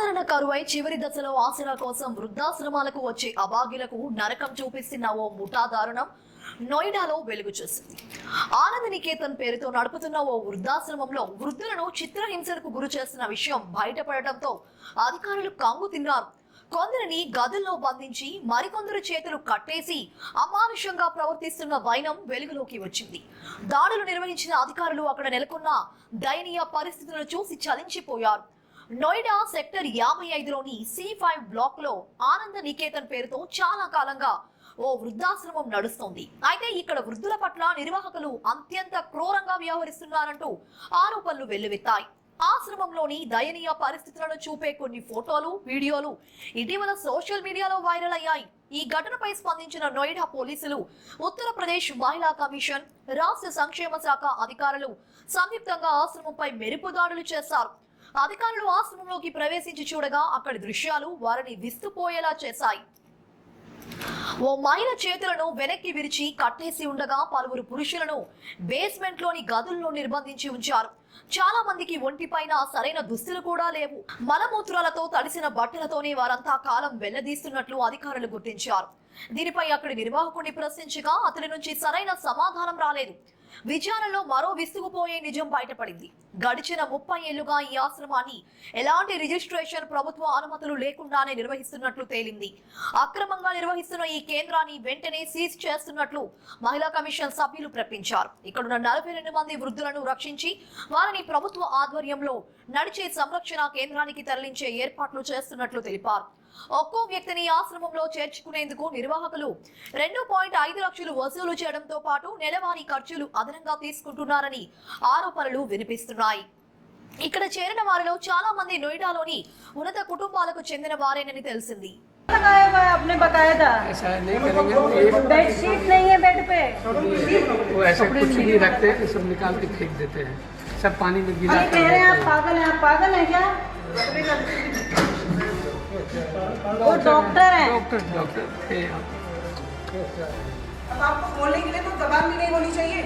ఆదరణ కరువై చివరి దశలో ఆసరా కోసం వృద్ధాశ్రమాలకు వచ్చే అభాగ్యులకు నరకం చూపిస్తున్న ఓ ముఠా దారుణం నోయిడాలో వెలుగు చూసింది. ఆనంద్ నికేతన్ పేరుతో నడుపుతున్న ఓ వృద్ధాశ్రమంలో వృద్ధులను చిత్రహింసలకు గురి చేస్తున్న విషయం బయటపడటంతో అధికారులు కంగు తిన్నారు. కొందరిని గదుల్లో బంధించి మరికొందరు చేతులు కట్టేసి అమానుషంగా ప్రవర్తిస్తున్న వైనం వెలుగులోకి వచ్చింది. దాడులు నిర్వహించిన అధికారులు అక్కడ నెలకొన్న దయనీయ పరిస్థితులను చూసి చలించిపోయారు. నోయిడా సెక్టర్ 55లోని C5 బ్లాక్ లో ఆనంద నికేతన్ పేరుతో చాలా కాలంగా ఓ వృద్ధాశ్రమం నడుస్తోంది. అయితే ఇక్కడ వృద్ధుల పట్ల నిర్వాహకులు అత్యంత క్రూరంగా వ్యవహరిస్తున్నారంటూ ఆరోపణలు వెల్లువెత్తాయి. ఆశ్రమంలోని దయనీయ పరిస్థితులను చూపే కొన్ని ఫోటోలు, వీడియోలు ఇటీవల సోషల్ మీడియాలో వైరల్ అయ్యాయి. ఈ ఘటనపై స్పందించిన నోయిడా పోలీసులు, ఉత్తరప్రదేశ్ మహిళా కమిషన్, రాష్ట్ర సంక్షేమ శాఖ అధికారులు సంయుక్తంగా ఆశ్రమంపై మెరుపు దాడులు చేశారు. అధికారులు ఆశ్రమంలోకి ప్రవేశించి చూడగా అక్కడి దృశ్యాలు వారిని విస్తుపోయేలా చేశాయి. ఓ మహిళ చేతులను వెనక్కి విరిచి కట్టేసి ఉండగా పలువురు పురుషులను బేస్మెంట్ లోని గదుల్లో నిర్బంధించి ఉంచారు. చాలా మందికి ఒంటిపైన సరైన దుస్తులు కూడా లేవు. మలమూత్రాలతో తడిసిన బట్టలతోనే వారంతా కాలం వెళ్లదీస్తున్నట్లు అధికారులు గుర్తించారు. దీనిపై అక్కడి నిర్వాహకుడిని ప్రశ్నించగా అతడి నుంచి సరైన సమాధానం రాలేదు. విచారణలో మరో విస్తుకుపోయే నిజం బయటపడింది. గడిచిన 30 ఏళ్లుగా ఈ ఆశ్రమాన్ని ఎలాంటి రిజిస్ట్రేషన్, ప్రభుత్వ అనుమతులు లేకుండానే నిర్వహిస్తున్నట్లు తేలింది. అక్రమంగా నిర్వహిస్తున్న ఈ కేంద్రాన్ని వెంటనే సీజ్ చేస్తున్నట్లు మహిళా కమిషన్ సభ్యులు ప్రకటించారు. ఇక్కడున్న 42 మంది వృద్ధులను రక్షించి వారిని ప్రభుత్వ ఆధ్వర్యంలో నడిచే సంరక్షణ కేంద్రానికి తరలించే ఏర్పాట్లు చేస్తున్నట్లు తెలిపారు. ఒక్కో వ్యక్తిని ఆశ్రమంలో చేర్చుకునేందుకు నిర్వాహకులు 2.5 లక్షలు వసూలు చేయడంతో పాటు నెలవారీ ఖర్చులు అదనంగా తీసుకుంటున్నారని ఆరోపణలు వినిపిస్తున్నాయి. ఇక్కడ చేరిన వారిలో చాలా మంది నోయిడాలోని ఉన్నత కుటుంబాలకు చెందిన వారేనని తెలిసింది. आपने बताया था ऐसा नहीं करेंगे। बेडशीट नहीं है बेड पे, वो ऐसा कुछ नहीं रखते, सब निकाल के फेंक देते हैं, सब पानी में गिरा कह रहे हैं आप पागल हैं। आप पागल हैं क्या? वो डॉक्टर है। डॉक्टर थे आप। अब आपको बोलने के लिए तो जबान भी नहीं होनी चाहिए।